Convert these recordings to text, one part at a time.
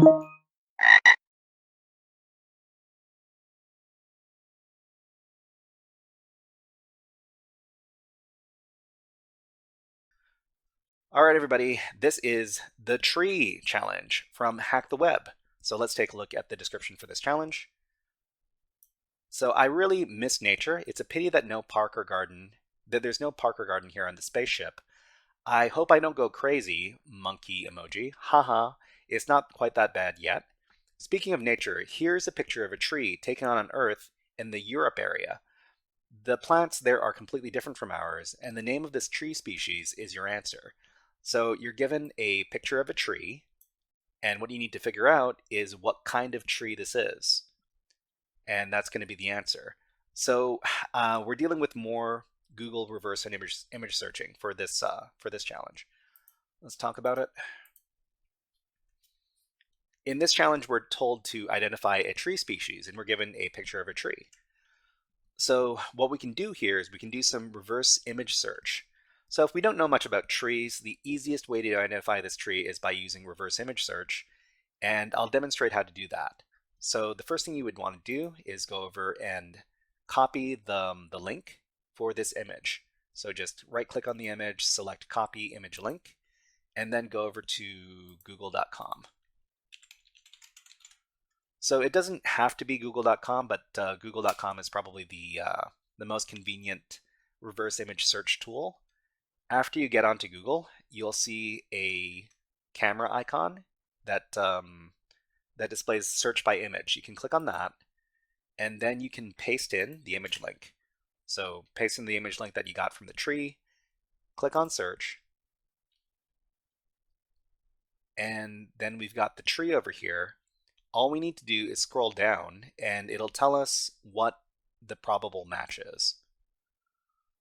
All right, everybody, this is the tree challenge from Hack the Web. So let's take a look at the description for this challenge. So I really miss nature. It's a pity that there's no park or garden here on the spaceship. I hope I don't go crazy, monkey emoji. Haha, it's not quite that bad yet. Speaking of nature, here's a picture of a tree taken on Earth in the Europe area. The plants there are completely different from ours, and the name of this tree species is your answer. So you're given a picture of a tree, and what you need to figure out is what kind of tree this is, and that's going to be the answer. So we're dealing with more Google reverse image searching for this challenge. Let's talk about it. In this challenge, we're told to identify a tree species, and we're given a picture of a tree. So what we can do here is we can do some reverse image search. So if we don't know much about trees, the easiest way to identify this tree is by using reverse image search, and I'll demonstrate how to do that. So the first thing you would want to do is go over and copy the link for this image. So just right click on the image, select copy image link, and then go over to google.com. So it doesn't have to be google.com, but google.com is probably the most convenient reverse image search tool. After you get onto Google, you'll see a camera icon that that displays search by image. You can click on that, and then you can paste in the image link. So paste in the image link that you got from the tree, click on search, and then we've got the tree over here. All we need to do is scroll down, and it'll tell us what the probable match is.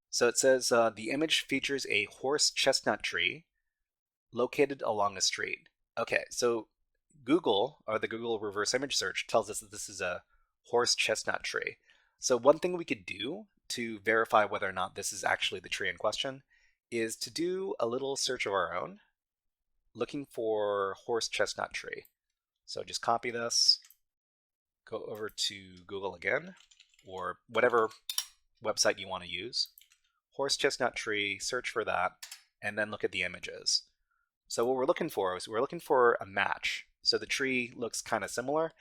So it says the image features a horse chestnut tree located along a street. Okay, so Google, or the Google reverse image search, tells us that this is a horse chestnut tree. So one thing we could do to verify whether or not this is actually the tree in question is to do a little search of our own, looking for horse chestnut tree. So just copy this, go over to Google again, or whatever website you want to use. Horse chestnut tree, search for that, and then look at the images. So what we're looking for is we're looking for a match. So the tree looks kind of similar.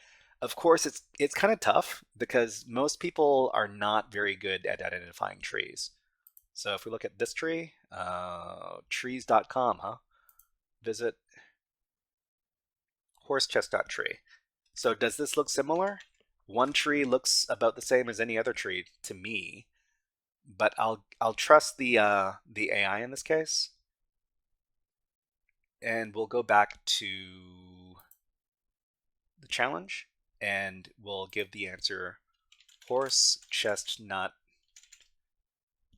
Of course, it's kind of tough because most people are not very good at identifying trees. So if we look at this tree, trees.com, huh? Visit horse chestnut tree. So does this look similar? One tree looks about the same as any other tree to me, but I'll trust the AI in this case, and we'll go back to the challenge, and we'll give the answer horse chestnut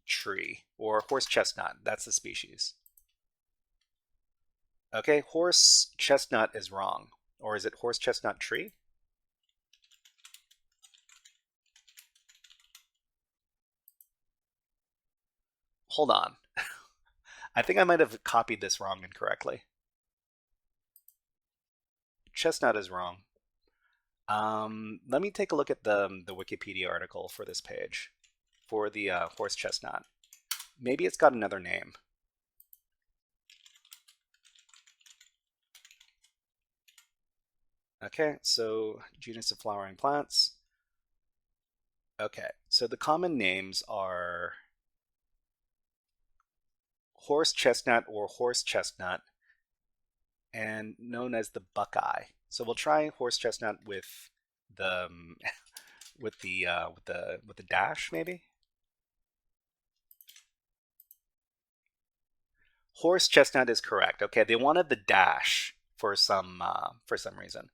tree, or horse chestnut. That's the species. Okay, horse chestnut is wrong. Or is it horse chestnut tree? Hold on. I think I might have copied this wrong incorrectly. Chestnut is wrong. Let me take a look at the Wikipedia article for this page, for the horse chestnut. Maybe it's got another name. Okay, so genus of flowering plants. Okay, so the common names are horse chestnut or horse chestnut, and known as the buckeye. So we'll try horse chestnut with the with the dash maybe. Horse chestnut is correct. Okay, they wanted the dash for some reason.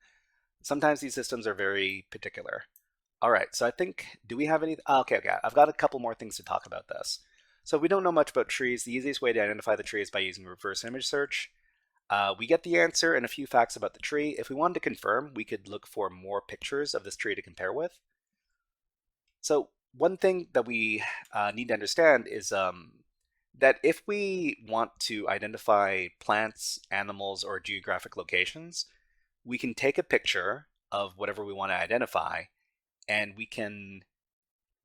Sometimes these systems are very particular. All right, so I think, do we have any? Okay, I've got a couple more things to talk about this. So we don't know much about trees. The easiest way to identify the tree is by using reverse image search. We get the answer and a few facts about the tree. If we wanted to confirm, we could look for more pictures of this tree to compare with. So one thing that we need to understand is that if we want to identify plants, animals, or geographic locations, we can take a picture of whatever we want to identify, and we can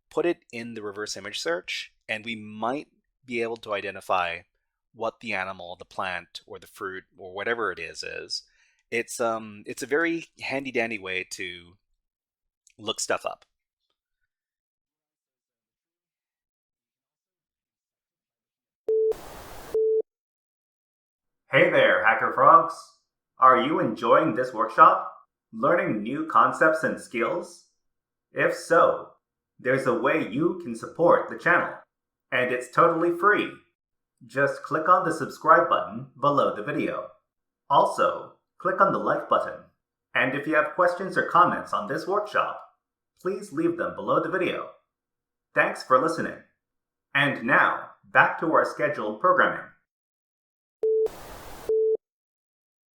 put it in the reverse image search, and we might be able to identify what the animal, the plant, or the fruit, or whatever it is. It's a very handy dandy way to look stuff up. Hey there, HackerFrogs! Are you enjoying this workshop? Learning new concepts and skills? If so, there's a way you can support the channel, and it's totally free. Just click on the subscribe button below the video. Also, click on the like button. And if you have questions or comments on this workshop, please leave them below the video. Thanks for listening. And now, back to our scheduled programming.